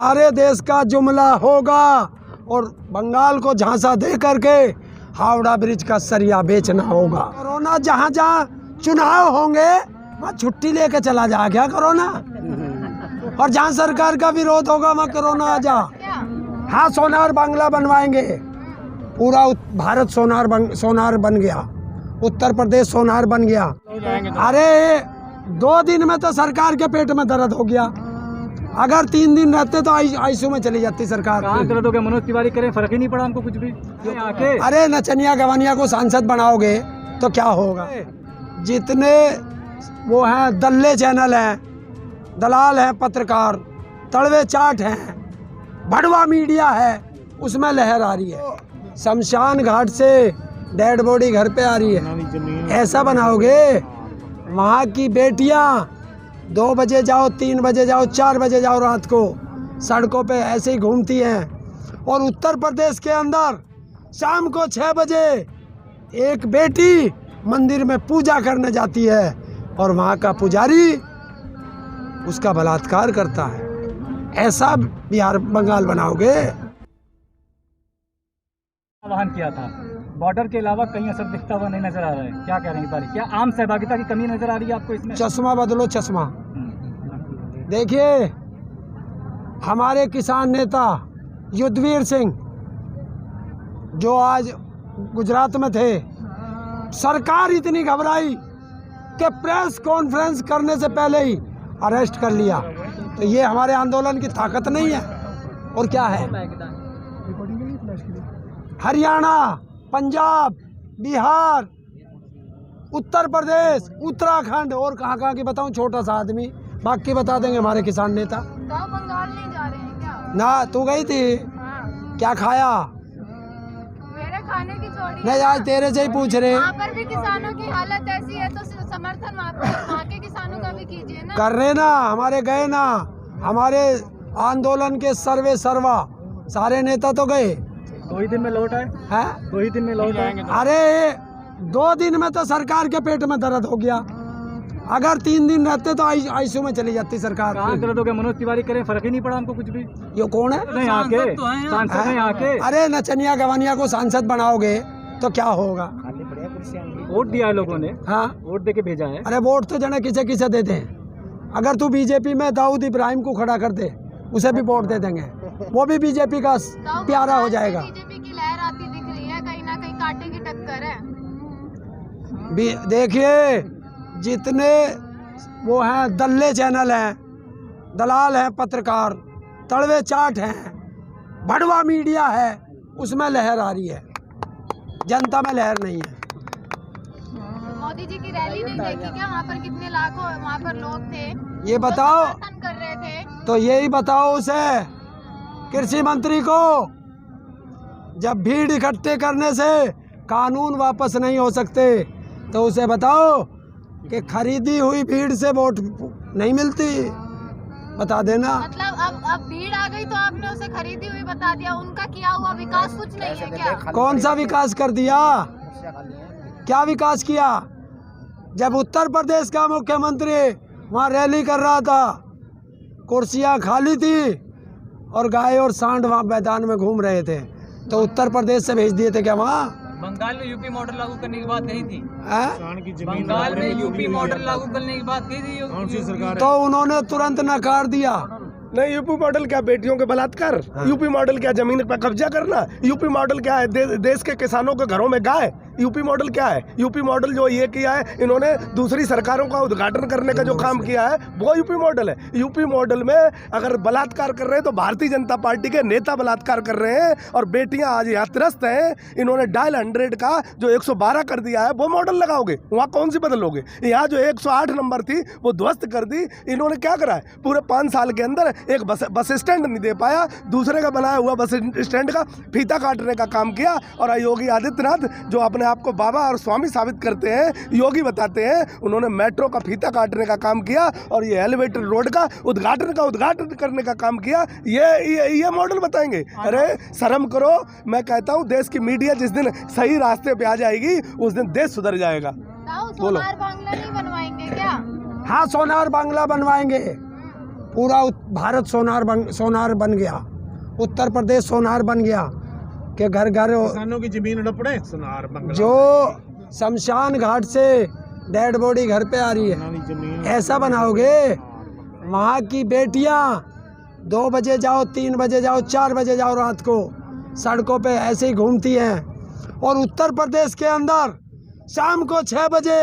सारे देश का जुमला होगा और बंगाल को झांसा दे करके हावड़ा ब्रिज का सरिया बेचना होगा। कोरोना जहाँ जहाँ चुनाव होंगे वहाँ छुट्टी लेके चला जा क्या कोरोना, और जहाँ सरकार का विरोध होगा वहाँ कोरोना आ जा। हाँ, सोनार बांग्ला बनवाएंगे, पूरा भारत सोनार बन गया, उत्तर प्रदेश सोनार बन गया। अरे 2 दिन में तो सरकार के पेट में दर्द हो गया, अगर 3 दिन रहते तो आईसीयू में चली जाती सरकार। कहाँ दर्द हो गया? मनोज तिवारी करें, फर्क ही नहीं पड़ा हमको कुछ भी। अरे नचनिया गवानिया को सांसद बनाओगे तो क्या होगा? जितने वो हैं दल्ले चैनल हैं, दलाल हैं, पत्रकार तड़वे चाट हैं, भड़वा मीडिया है, उसमें लहर आ रही है। शमशान घाट से डेड बॉडी घर पे आ रही है, ऐसा बनाओगे? वहाँ की बेटियाँ 2 बजे जाओ, 3 बजे जाओ, 4 बजे जाओ रात को सड़कों पे ऐसे ही घूमती हैं। और उत्तर प्रदेश के अंदर शाम को 6 बजे एक बेटी मंदिर में पूजा करने जाती है और वहाँ का पुजारी उसका बलात्कार करता है। ऐसा बिहार बंगाल बनाओगे? आह्वान किया था, बॉर्डर के अलावा कहीं असर दिखता हुआ नहीं नजर आ रहा है, क्या कह रहे हैं इस बार? क्या आम सहभागिता की कमी नजर आ रही है आपको इसमें? चश्मा बदलो चश्मा। देखिए, हमारे किसान नेता युद्धवीर सिंह जो आज गुजरात में थे, सरकार इतनी घबराई कि प्रेस कॉन्फ्रेंस करने से पहले ही अरेस्ट कर लिया। तो ये हमारे आंदोलन की ताकत नहीं है और क्या है? हरियाणा, पंजाब, बिहार, उत्तर प्रदेश, उत्तराखंड और कहाँ की बताऊं, छोटा सा आदमी, बाकी बता देंगे हमारे किसान नेता। बंगाल नहीं जा रहे हैं क्या? ना, तू गई थी? हाँ। क्या खाया? मेरे खाने की छोड़ी नहीं, आज तेरे से ही पूछ रहे हैं। वहाँ पर भी किसानों की हालत ऐसी है तो समर्थन वहाँ के किसानों का भी कीजिए ना। कर रहे ना, हमारे गए ना, हमारे आंदोलन के सर्वा सारे नेता तो गए। 2 ही दिन में लौट आए हैं? 2 ही दिन में लौट आएंगे। अरे 2 दिन में तो सरकार के पेट में दर्द हो गया, अगर 3 दिन रहते तो आईसीयू में चली जाती सरकार। कहाँ दर्द हो गया? मनोज तिवारी करें, फर्क ही नहीं पड़ा हमको कुछ भी। ये कौन है? नहीं आके सांसद नहीं आके। अरे नचनिया गवानिया को सांसद बनाओगे तो क्या होगा? वोट दिया है लोगों ने। हाँ, वोट दे के भेजा है। अरे वोट तो जने किसे देते हैं। अगर तू बीजेपी में दाऊद इब्राहिम को खड़ा कर दे, उसे भी वोट दे देंगे, वो भी बीजेपी का प्यारा हो जाएगा। बीजेपी की लहर आती दिख रही है, कहीं ना कहीं कांटे की टक्कर है। देखिए, जितने वो हैं दल्ले चैनल हैं, दलाल हैं, पत्रकार तड़वे चाट हैं, भड़वा मीडिया है, उसमें लहर आ रही है, जनता में लहर नहीं है। मोदी जी की रैली नहीं देखी क्या? वहाँ पर कितने लाखों वहाँ पर लोग थे, ये बताओ, समर्थन कर रहे थे। तो यही बताओ उसे, कृषि मंत्री को, जब भीड़ इकट्ठे करने से कानून वापस नहीं हो सकते तो उसे बताओ कि खरीदी हुई भीड़ से वोट नहीं मिलती, बता देना। मतलब अब भीड़ आ गई तो आपने उसे खरीदी हुई बता दिया, उनका किया हुआ विकास कुछ नहीं है क्या? कौन सा विकास कर दिया? क्या विकास किया? जब उत्तर प्रदेश का मुख्यमंत्री वहाँ रैली कर रहा था, कुर्सियाँ खाली थी और गाय और सांड वहाँ मैदान में घूम रहे थे, तो उत्तर प्रदेश से भेज दिए थे क्या वहाँ? बंगाल में यूपी मॉडल लागू करने की बात कही थी। बंगाल में यूपी मॉडल लागू करने की बात कही थी कौन सी सरकार? तो उन्होंने तुरंत नकार दिया। नहीं, यूपी मॉडल क्या बेटियों के बलात्कार? हाँ। यूपी मॉडल क्या जमीन पर कब्जा करना? यूपी मॉडल क्या है देश के किसानों के घरों में गाय? यूपी मॉडल क्या है? यूपी मॉडल जो ये किया है इन्होंने, दूसरी सरकारों का उद्घाटन करने का जो काम किया है वो यूपी मॉडल है। यूपी मॉडल में अगर बलात्कार कर रहे हैं तो भारतीय जनता पार्टी के नेता बलात्कार कर रहे हैं और बेटियां आज यहाँ त्रस्त हैं। इन्होंने डायल 100 का जो 112 कर दिया है वो मॉडल लगाओगे, वहाँ कौन सी बदलोगे? यहाँ जो 108 नंबर थी वो ध्वस्त कर दी। इन्होंने क्या करा है? पूरे 5 साल के अंदर एक बस स्टैंड नहीं दे पाया, दूसरे का बनाया हुआ बस स्टैंड का फीता काटने का काम किया। और योगी आदित्यनाथ जो अपने आपको बाबा और स्वामी साबित करते हैं, योगी बताते हैं, उन्होंने मेट्रो का फीता काटने का काम किया और ये एलिवेटेड रोड का उद्घाटन करने का काम किया। ये मॉडल बताएंगे? अरे शर्म करो। मैं कहता हूँ देश की मीडिया जिस दिन सही रास्ते पे आ जाएगी उस दिन देश सुधर जाएगा। सोनार बांग्ला नहीं बनवाएंगे क्या? हाँ, सोनार बांग्ला बनवाएंगे, पूरा भारत सोनार बन गया, उत्तर प्रदेश सोनार बन गया कि घर घर किसानों की जमीन लपड़े सोनार बंगला जो शमशान घाट से डेड बॉडी घर पे आ रही है, जमीन ऐसा बनाओगे? वहाँ की बेटियाँ 2 बजे जाओ, 3 बजे जाओ, 4 बजे जाओ, रात को सड़कों पे ऐसे ही घूमती हैं। और उत्तर प्रदेश के अंदर शाम को 6 बजे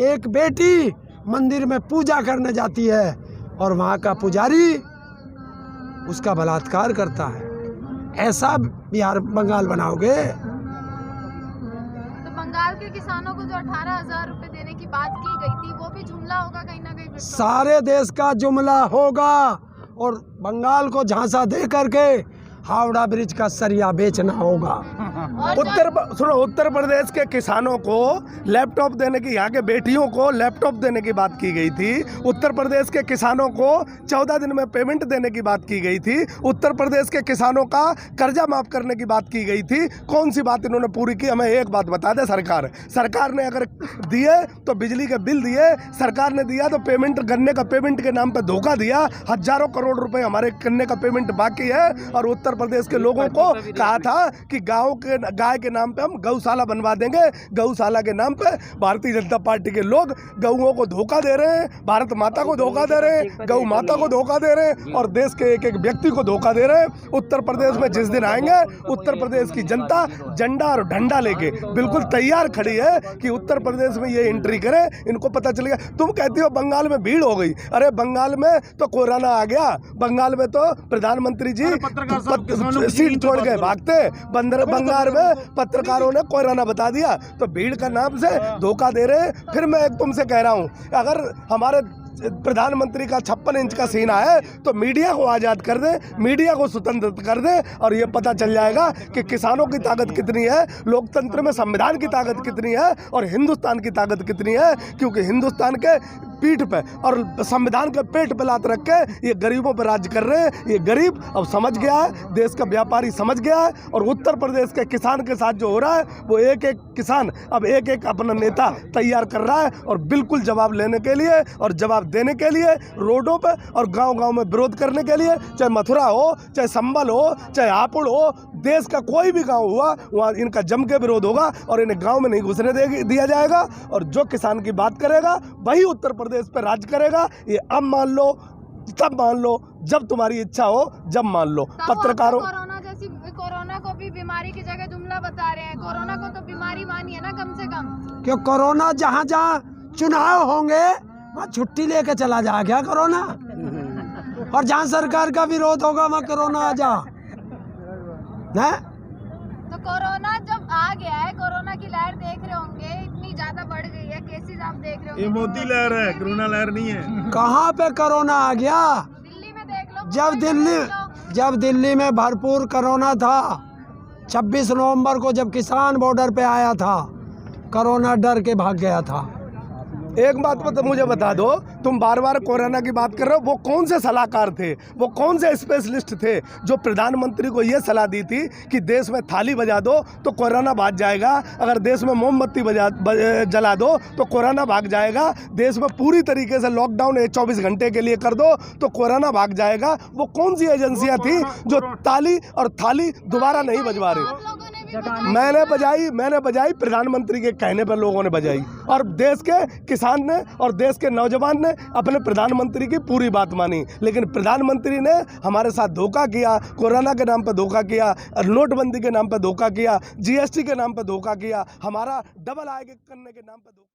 एक बेटी मंदिर में पूजा करने जाती है और वहाँ का पुजारी उसका बलात्कार करता है। ऐसा बिहार बंगाल बनाओगे? तो बंगाल के किसानों को जो 18,000 रुपए देने की बात की गई थी वो भी जुमला होगा कहीं ना कहीं? सारे देश का जुमला होगा और बंगाल को झांसा दे करके हावड़ा ब्रिज का सरिया बेचना होगा। उत्तर प्रदेश के किसानों को लैपटॉप देने की, यहाँ के बेटियों को लैपटॉप देने की बात की गई थी। उत्तर प्रदेश के किसानों को 14 दिन में पेमेंट देने की बात की गई थी। उत्तर प्रदेश के किसानों का कर्जा माफ करने की बात की गई थी। कौन सी बात इन्होंने पूरी की? हमें एक बात बता दे सरकार ने अगर दिए तो बिजली के बिल दिए, सरकार ने दिया तो पेमेंट, गन्ने का पेमेंट के नाम पर धोखा दिया। हजारों करोड़ रुपए हमारे गन्ने का पेमेंट बाकी है। और उत्तर प्रदेश के लोगों को कहा था कि गाय के नाम पे हम गौशाला बनवा देंगे। गौशाला के नाम पे भारतीय जनता पार्टी के लोग गऊओं को धोखा दे रहे हैं, भारत माता को धोखा दे रहे हैं, गौ माता को धोखा दे रहे हैं और देश के एक एक व्यक्ति को धोखा दे रहे हैं। उत्तर प्रदेश में जिस दिन आएंगे, उत्तर प्रदेश की जनता झंडा और डंडा लेके बिल्कुल तैयार खड़ी है कि उत्तर प्रदेश में ये एंट्री करे। इनको पता चलेगा। तुम कहती हो बंगाल में भीड़ हो गई। अरे बंगाल में तो कोरोना आ गया, बंगाल में तो प्रधानमंत्री जी सीट छोड़ के भागते, बंगाल में पत्रकारों ने कोरोना बता दिया। तो भीड़ का नाम से धोखा दे रहे। फिर मैं एक तुमसे कह रहा हूं, अगर हमारे प्रधानमंत्री का 56 इंच का सीना है तो मीडिया को आज़ाद कर दे, मीडिया को स्वतंत्र कर दे और ये पता चल जाएगा कि किसानों की ताकत कितनी है, लोकतंत्र में संविधान की ताकत कितनी है और हिंदुस्तान की ताकत कितनी है। क्योंकि हिंदुस्तान के पीठ पे और संविधान के पेट पे लात रख के ये गरीबों पर राज कर रहे हैं। ये गरीब अब समझ गया है, देश का व्यापारी समझ गया है। और उत्तर प्रदेश के किसान के साथ जो हो रहा है वो एक एक किसान अब एक एक अपना नेता तैयार कर रहा है और बिल्कुल जवाब लेने के लिए और जवाब देने के लिए रोडों पे और गांव-गांव में विरोध करने के लिए, चाहे मथुरा हो, चाहे संबल हो, चाहे हापुड़ हो, देश का कोई भी गांव हुआ वहाँ इनका जम के विरोध होगा और इन्हें गांव में नहीं घुसने दिया जाएगा। और जो किसान की बात करेगा वही उत्तर प्रदेश पे राज करेगा। ये अब मान लो, तब मान लो, जब तुम्हारी इच्छा हो, जब मान लो। पत्रकारों कोरोना को भी बीमारी की जगह जुमला बता रहे हैं। कोरोना को तो बीमारी मानिए ना कम से कम। क्यों कोरोना जहाँ चुनाव होंगे वहाँ छुट्टी लेके चला जा क्या कोरोना? और जहाँ सरकार का विरोध होगा वहाँ कोरोना आ जा। तो कोरोना जब आ गया है, कोरोना की लहर देख रहे होंगे, इतनी ज्यादा बढ़ गई है, केसेस आप देख रहे होंगे। ये मोदी लहर है, कोरोना लहर नहीं है। कहाँ पे कोरोना आ गया? दिल्ली में देख लो। जब दिल्ली में भरपूर कोरोना था, 26 नवंबर को जब किसान बॉर्डर पे आया था, कोरोना डर के भाग गया था। एक बात तो मुझे बता दो, तुम बार बार कोरोना की बात कर रहे हो, वो कौन से सलाहकार थे, वो कौन से स्पेशलिस्ट थे जो प्रधानमंत्री को ये सलाह दी थी कि देश में थाली बजा दो तो कोरोना भाग जाएगा, अगर देश में मोमबत्ती जला दो तो कोरोना भाग जाएगा, देश में पूरी तरीके से लॉकडाउन 24 घंटे के लिए कर दो तो कोरोना भाग जाएगा? वो कौन सी एजेंसियां थी जो ताली और थाली दोबारा नहीं बजवा रही? मैंने बजाई प्रधानमंत्री के कहने पर लोगों ने बजाई और देश के किसान ने और देश के नौजवान ने अपने प्रधानमंत्री की पूरी बात मानी। लेकिन प्रधानमंत्री ने हमारे साथ धोखा किया, कोरोना के नाम पर धोखा किया, नोटबंदी के नाम पर धोखा किया, GST के नाम पर धोखा किया, हमारा डबल आय करने के नाम पर